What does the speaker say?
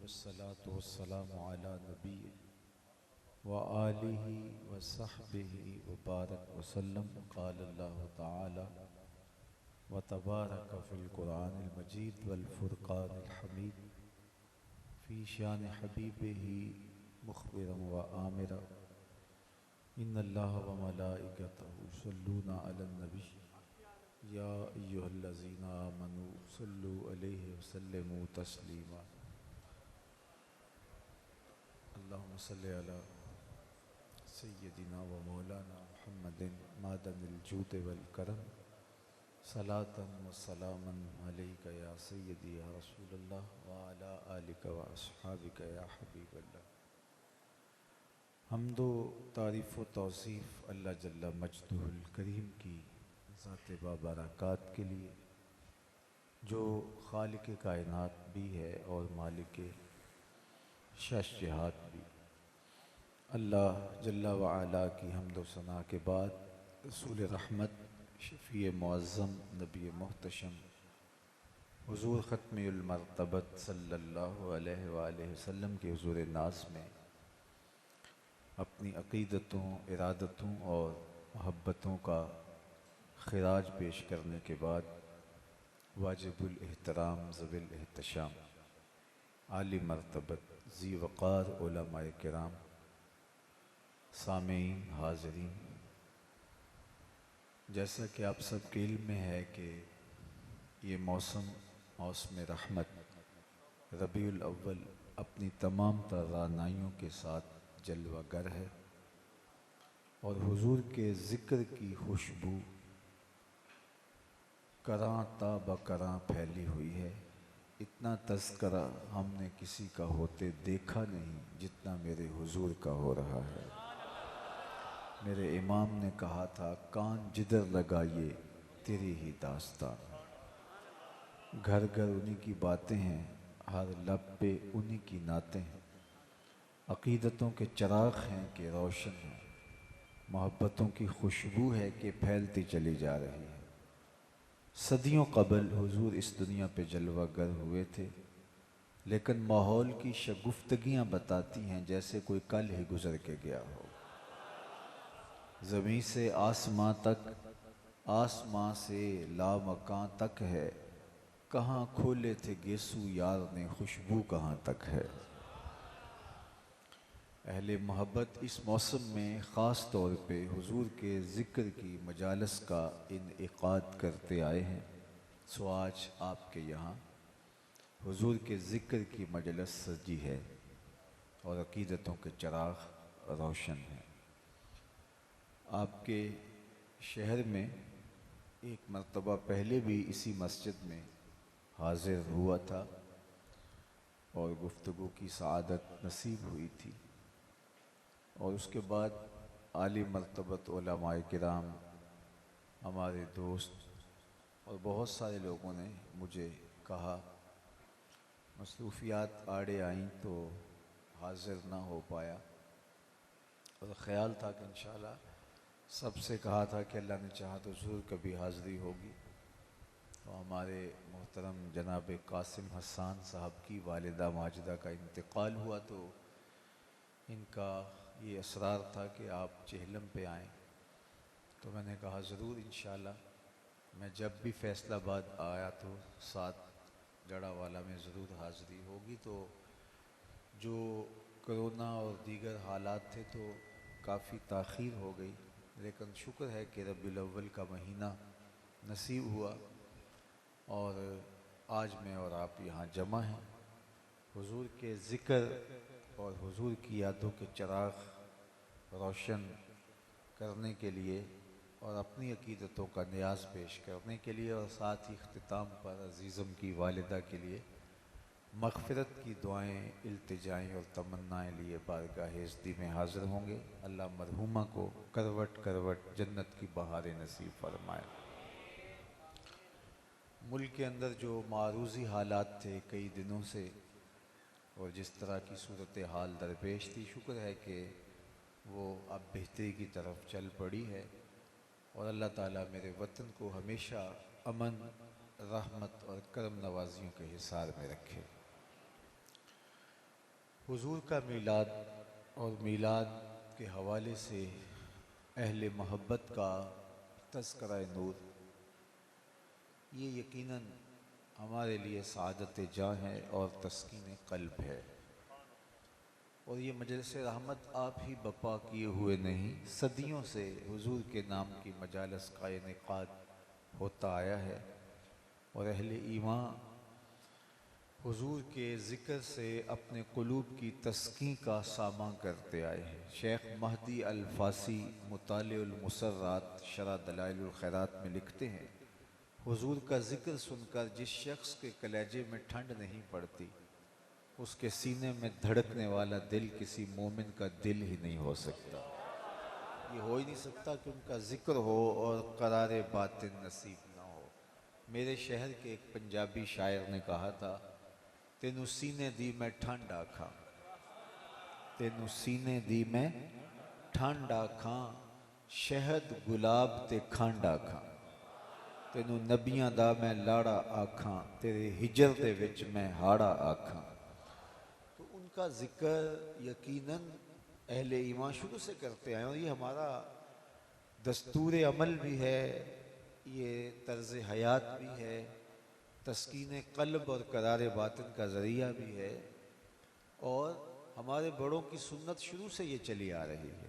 والصلاة والسلام على نبی وآلہ وصحبہ وبارک وسلم. قال اللہ تعالی وتبارک فی القرآن المجید والفرقان الحمید فی شان حبیبہ مخبرا وآمرا ان اللہ وملائکتہ یصلون علی النبی یا ایہا الذین آمنوا صلوا علیہ وسلموا تسلیما. اللہم صلی علی سیدنا و مولانا محمد معدن الجود والکرم صلاة و سلاما علیک یا سیدی یا رسول اللہ وعلی آلک و اصحابک یا حبیب اللہ. حمد و تعریف و توصیف اللہ جل مجدہ الکریم کی ذات بابرکات کے لیے جو خالق کائنات بھی ہے اور مالک شش جہات بھی. اللہ جل وعلا کی حمد و ثنا کے بعد رسول رحمت شفیع معظم نبی محتشم حضور ختم المرتبت صلی اللہ علیہ وآلہ وسلم کے حضور ناز میں اپنی عقیدتوں، ارادتوں اور محبتوں کا خراج پیش کرنے کے بعد واجب الاحترام ذوی الاحتشام عالی مرتبت ذی وقار علماء کرام، سامعین، حاضرین، جیسا کہ آپ سب کے علم میں ہے کہ یہ موسم رحمت ربیع الاول اپنی تمام توانائیوں کے ساتھ جلوہ گر ہے اور حضور کے ذکر کی خوشبو کراں تا بکراں پھیلی ہوئی ہے. اتنا تذکرہ ہم نے کسی کا ہوتے دیکھا نہیں جتنا میرے حضور کا ہو رہا ہے. میرے امام نے کہا تھا کان جدھر لگائیے تیری ہی داستان. گھر گھر انہی کی باتیں ہیں، ہر لب پہ انہی کی نعتیں ہیں. عقیدتوں کے چراغ ہیں کہ روشن ہیں، محبتوں کی خوشبو ہے کہ پھیلتی چلی جا رہی ہے. صدیوں قبل حضور اس دنیا پہ جلوہ گر ہوئے تھے، لیکن ماحول کی شگفتگیاں بتاتی ہیں جیسے کوئی کل ہی گزر کے گیا ہو. زمین سے آسماں تک، آسماں سے لامکاں تک ہے، کہاں کھولے تھے گیسو یار نے خوشبو کہاں تک ہے. اہل محبت اس موسم میں خاص طور پہ حضور کے ذکر کی مجالس کا انعقاد کرتے آئے ہیں. سو آج آپ کے یہاں حضور کے ذکر کی مجلس سجی ہے اور عقیدتوں کے چراغ روشن ہیں. آپ کے شہر میں ایک مرتبہ پہلے بھی اسی مسجد میں حاضر ہوا تھا اور گفتگو کی سعادت نصیب ہوئی تھی، اور اس کے بعد عالی مرتبت علماء کرام، ہمارے دوست اور بہت سارے لوگوں نے مجھے کہا، مصروفیات آڑے آئیں تو حاضر نہ ہو پایا، اور خیال تھا کہ انشاءاللہ سب سے کہا تھا کہ اللہ نے چاہا تو ضرور کبھی حاضری ہوگی. تو ہمارے محترم جناب قاسم حسان صاحب کی والدہ ماجدہ کا انتقال ہوا تو ان کا یہ اصرار تھا کہ آپ چہلم پہ آئیں. تو میں نے کہا ضرور انشاءاللہ میں جب بھی فیصل آباد آیا تو ساتھ جڑا والا میں ضرور حاضری ہوگی. تو جو کرونا اور دیگر حالات تھے تو کافی تاخیر ہو گئی، لیکن شکر ہے کہ ربیع الاول کا مہینہ نصیب ہوا اور آج میں اور آپ یہاں جمع ہیں حضور کے ذکر اور حضور کی یادوں کے چراغ روشن کرنے کے لیے اور اپنی عقیدتوں کا نیاز پیش کرنے کے لیے، اور ساتھ ہی اختتام پر عزیزم کی والدہ کے لیے مغفرت کی دعائیں، التجائیں اور تمنائیں لیے بارگاہ عزتی میں حاضر ہوں گے. اللہ مرحومہ کو کروٹ کروٹ جنت کی بہاریں نصیب فرمائے. ملک کے اندر جو معروضی حالات تھے کئی دنوں سے اور جس طرح کی صورتحال درپیش تھی، شکر ہے کہ وہ اب بہتری کی طرف چل پڑی ہے، اور اللہ تعالیٰ میرے وطن کو ہمیشہ امن، رحمت اور کرم نوازیوں کے حصار میں رکھے. حضور کا میلاد اور میلاد کے حوالے سے اہل محبت کا تذکرہ نور، یہ یقیناً ہمارے لیے سعادت جاں ہے اور تسکین قلب ہے۔ اور یہ مجلس رحمت آپ ہی بپا کیے ہوئے نہیں، صدیوں سے حضور کے نام کی مجالس کا انعقاد ہوتا آیا ہے، اور اہل ایمان حضور کے ذکر سے اپنے قلوب کی تسکین کا ساماں کرتے آئے ہیں۔ شیخ مہدی الفاسی مطالع المسرات شرح دلائل الخیرات میں لکھتے ہیں، حضور کا ذکر سن کر جس شخص کے کلیجے میں ٹھنڈ نہیں پڑتی، اس کے سینے میں دھڑکنے والا دل کسی مومن کا دل ہی نہیں ہو سکتا۔ یہ ہو ہی نہیں سکتا کہ ان کا ذکر ہو اور قرار باطن نصیب نہ ہو۔ میرے شہر کے ایک پنجابی شاعر نے کہا تھا، تینوں سینے دی میں ٹھنڈ آکھاں، تینوں سینے دی میں ٹھنڈ آکھاں، شہد گلاب تے کھنڈ آکھاں، تینوں نبیاں دا میں لاڑا آکھاں، تیرے ہجر دے وچ میں ہاڑا آکھاں۔ تو ان کا ذکر یقیناً اہل ایمان شروع سے کرتے ہیں، اور یہ ہمارا دستور عمل بھی ہے، یہ طرز حیات بھی ہے، تسکین قلب اور قرار باطن کا ذریعہ بھی ہے، اور ہمارے بڑوں کی سنت شروع سے یہ چلی آ رہی ہے۔